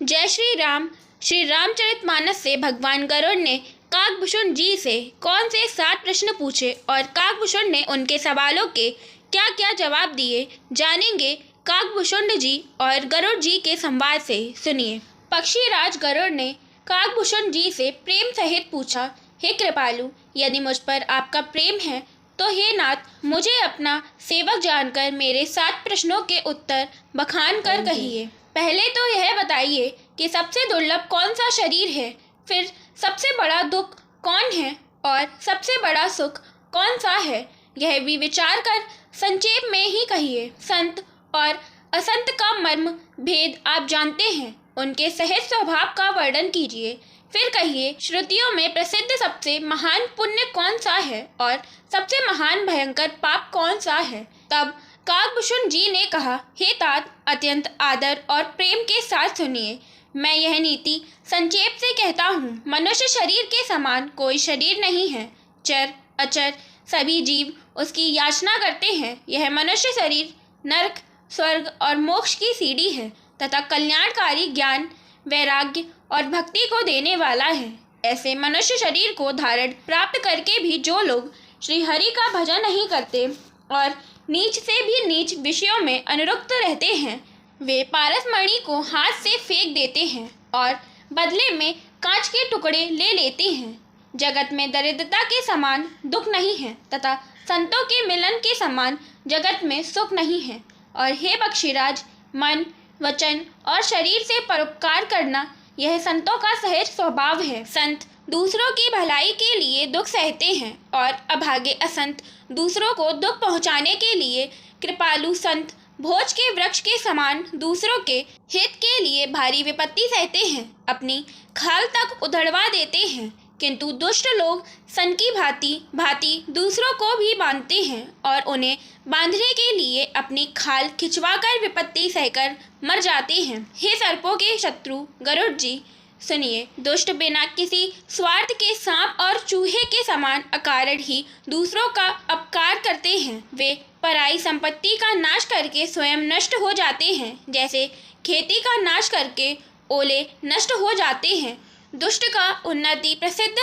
जय श्री रामचरितमानस से भगवान गरुड़ ने काकभूषण जी से कौन से 7 प्रश्न पूछे और काकभूषण ने उनके सवालों के क्या क्या जवाब दिए, जानेंगे काकभूषण जी और गरुड़ जी के संवाद से। सुनिए। पक्षीराज गरुड़ ने काकभूषण जी से प्रेम सहित पूछा, हे कृपालु, यदि मुझ पर आपका प्रेम है तो हे नाथ, मुझे अपना सेवक जानकर मेरे 7 प्रश्नों के उत्तर बखान कर कहिए। पहले तो यह बताइए कि सबसे दुर्लभ कौन सा शरीर है, फिर सबसे बड़ा दुख कौन है और सबसे बड़ा सुख कौन सा है, यह भी विचार कर संक्षेप में ही कहिए। संत और असंत का मर्म भेद आप जानते हैं, उनके सहज स्वभाव का वर्णन कीजिए। फिर कहिए, श्रुतियों में प्रसिद्ध सबसे महान पुण्य कौन सा है और सबसे महान भयंकर पाप कौन सा है। तब काकभूषण जी ने कहा, हे तात, अत्यंत आदर और प्रेम के साथ सुनिए। मैं यह नीति संक्षेप से कहता हूँ। मनुष्य शरीर के समान कोई शरीर नहीं है। चर अचर सभी जीव उसकी याचना करते हैं। यह मनुष्य शरीर नरक, स्वर्ग और मोक्ष की सीढ़ी है तथा कल्याणकारी ज्ञान, वैराग्य और भक्ति को देने वाला है। ऐसे मनुष्य शरीर को धारण प्राप्त करके भी जो लोग श्री हरि का भजन नहीं करते और नीच से भी नीच विषयों में अनुरक्त रहते हैं, वे पारसमणि को हाथ से फेंक देते हैं और बदले में कांच के टुकड़े ले लेते हैं। जगत में दरिद्रता के समान दुख नहीं है तथा संतों के मिलन के समान जगत में सुख नहीं है। और हे पक्षीराज, मन, वचन और शरीर से परोपकार करना यह संतों का सहज स्वभाव है। संत दूसरों की भलाई के लिए दुख सहते हैं और अभागे असंत दूसरों को दुख पहुंचाने के लिए कृपालु संत भोज के वृक्ष के समान दूसरों के हित के लिए भारी विपत्ति सहते हैं, अपनी खाल तक उधड़वा देते हैं। किंतु दुष्ट लोग सन की भांति दूसरों को भी बांधते हैं और उन्हें बांधने के लिए अपनी खाल खिंचवाकर विपत्ति सहकर मर जाते हैं। हे सर्पों के शत्रु गरुड़ जी, सुनिए। दुष्ट बिना किसी स्वार्थ के सांप और चूहे के समान अकारण ही दूसरों का अपकार करते हैं। वे पराई संपत्ति का नाश करके स्वयं नष्ट हो जाते हैं, जैसे खेती का नाश करके ओले नष्ट हो जाते हैं। दुष्ट का उन्नति प्रसिद्ध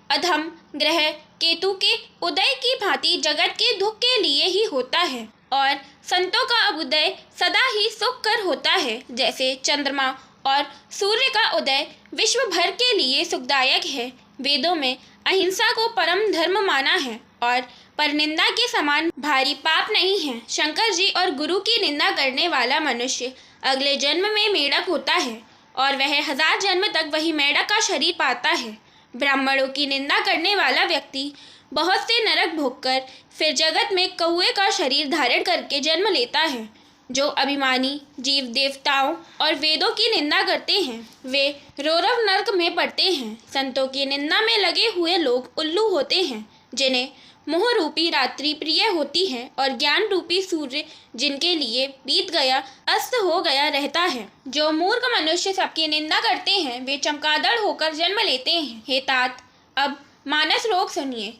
अधम ग्रह केतु के उदय की भांति जगत के दुख के लिए ही होता है और संतों का उदय सदा ही सुख कर होता है। जैसे चंद्रमा और सूर्य का उदय विश्व भर के लिए सुखदायक है। वेदों में अहिंसा को परम धर्म माना है और परनिंदा के समान भारी पाप नहीं है। शंकर जी और गुरु की निंदा करने वाला मनुष्य अगले जन्म में मेढक होता है और वह 1000 जन्म तक वही मेढक का शरीर पाता है। ब्राह्मणों की निंदा करने वाला व्यक्ति बहुत से नरक भोगकर फिर जगत में कौए का शरीर धारण करके जन्म लेता है। जो अभिमानी जीव देवताओं और वेदों की निंदा करते हैं, वे रौरव नरक में पड़ते हैं। संतों की निंदा में लगे हुए लोग उल्लू होते हैं, जिन्हें मोह रूपी रात्रि प्रिय होती है और ज्ञान रूपी सूर्य जिनके लिए बीत गया अस्त हो गया रहता है। जो मूर्ख मनुष्य सबकी निंदा करते हैं, वे चमगादड़ होकर जन्म लेते हैं। हे तात, अब मानस रोग सुनिए,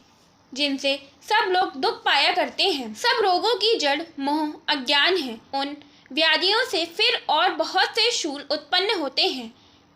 जिनसे सब लोग दुख पाया करते हैं। सब रोगों की जड़ मोह अज्ञान है। उन व्याधियों से फिर और बहुत से शूल उत्पन्न होते हैं।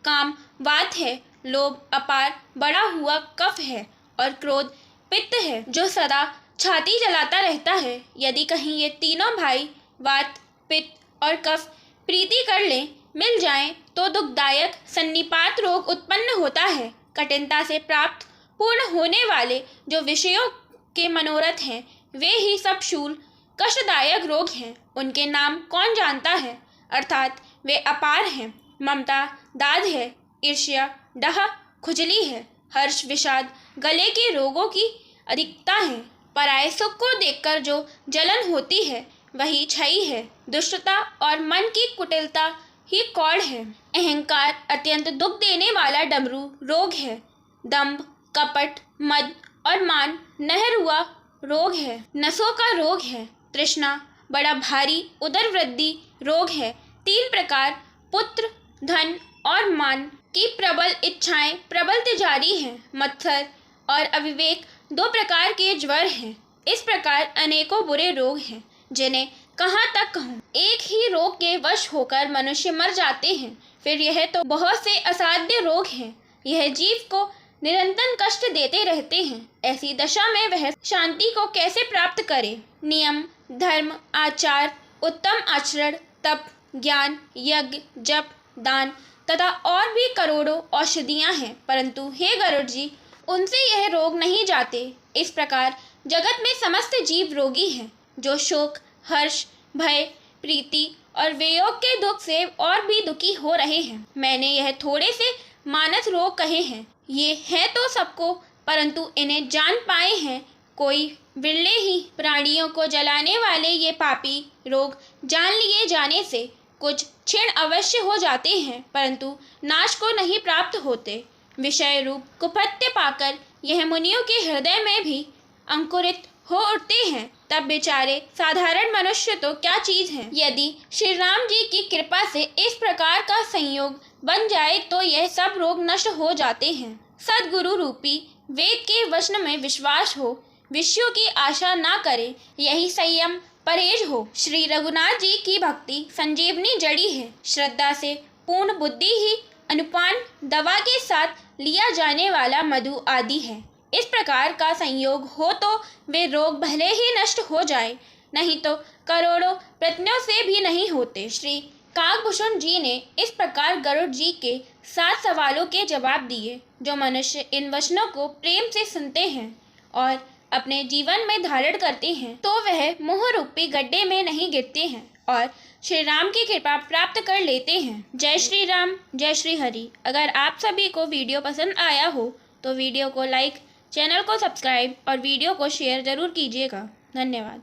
काम वात है, लोभ अपार बढ़ा हुआ कफ है और क्रोध पित्त है, जो सदा छाती जलाता रहता है। यदि कहीं ये तीनों भाई वात, पित्त और कफ प्रीति कर लें, मिल जाएं, तो दुखदायक सन्निपात रोग उत्पन्न होता है। कठिनता से प्राप्त पूर्ण होने वाले जो विषयों के मनोरथ हैं, वे ही सब शूल कष्टदायक रोग हैं। उनके नाम कौन जानता है, अर्थात वे अपार हैं। ममता दाद है, ईर्ष्या डह खुजली है, हर्ष विषाद गले के रोगों की अधिकता है। पराये सुख को देखकर जो जलन होती है, वही क्षयी है। दुष्टता और मन की कुटिलता ही कौड़ है। अहंकार अत्यंत दुख देने वाला डमरू रोग है। दंभ, कपट, मद और मान नहरुआ रोग है, नसों का रोग है। तृष्णा बड़ा भारी उदर वृद्धि रोग है। 3 प्रकार पुत्र, धन और मान की प्रबल इच्छाएं प्रबल तिजारी हैं। मत्सर और अविवेक 2 प्रकार के ज्वर हैं। इस प्रकार अनेकों बुरे रोग हैं, जिन्हें कहाँ तक कहूँ। एक ही रोग के वश होकर मनुष्य मर जाते हैं, फिर यह तो बहुत से असाध्य रोग हैं। यह जीव को निरंतर कष्ट देते रहते हैं। ऐसी दशा में वह शांति को कैसे प्राप्त करे। नियम, धर्म, आचार, उत्तम आचरण, तप, ज्ञान, यज्ञ, जप, दान तथा और भी करोड़ों औषधियाँ हैं, परंतु हे गरुड़ जी, उनसे यह रोग नहीं जाते। इस प्रकार जगत में समस्त जीव रोगी हैं, जो शोक, हर्ष, भय, प्रीति और वियोग के दुख से और भी दुखी हो रहे हैं। मैंने यह थोड़े से मानस रोग कहे हैं। ये हैं तो सबको, परंतु इन्हें जान पाए हैं कोई बिरले ही। प्राणियों को जलाने वाले ये पापी रोग जान लिए जाने से कुछ क्षण अवश्य हो जाते हैं, परंतु नाश को नहीं प्राप्त होते। विषय रूप कुपथ्य पाकर यह मुनियों के हृदय में भी अंकुरित हो उठते हैं, तब बेचारे साधारण मनुष्य तो क्या चीज हैं। यदि श्री राम जी की कृपा से इस प्रकार का संयोग बन जाए तो यह सब रोग नष्ट हो जाते हैं। सद्गुरु रूपी वेद के वचन में विश्वास हो, विषयों की आशा ना करे, यही संयम परहेज हो। श्री रघुनाथ जी की भक्ति संजीवनी जड़ी है। श्रद्धा से पूर्ण बुद्धि ही अनुपान दवा के साथ लिया जाने वाला मधु आदि है। इस प्रकार का संयोग हो तो वे रोग भले ही नष्ट हो जाए, नहीं तो करोड़ों प्रयत्नों से भी नहीं होते। श्री काकभूषण जी ने इस प्रकार गरुड़ जी के 7 सवालों के जवाब दिए। जो मनुष्य इन वचनों को प्रेम से सुनते हैं और अपने जीवन में धारण करते हैं, तो वह मोह रूपी गड्ढे में नहीं गिरते हैं और श्री राम की कृपा प्राप्त कर लेते हैं। जय श्री राम, जय श्री हरि। अगर आप सभी को वीडियो पसंद आया हो तो वीडियो को लाइक, चैनल को सब्सक्राइब और वीडियो को शेयर ज़रूर कीजिएगा। धन्यवाद।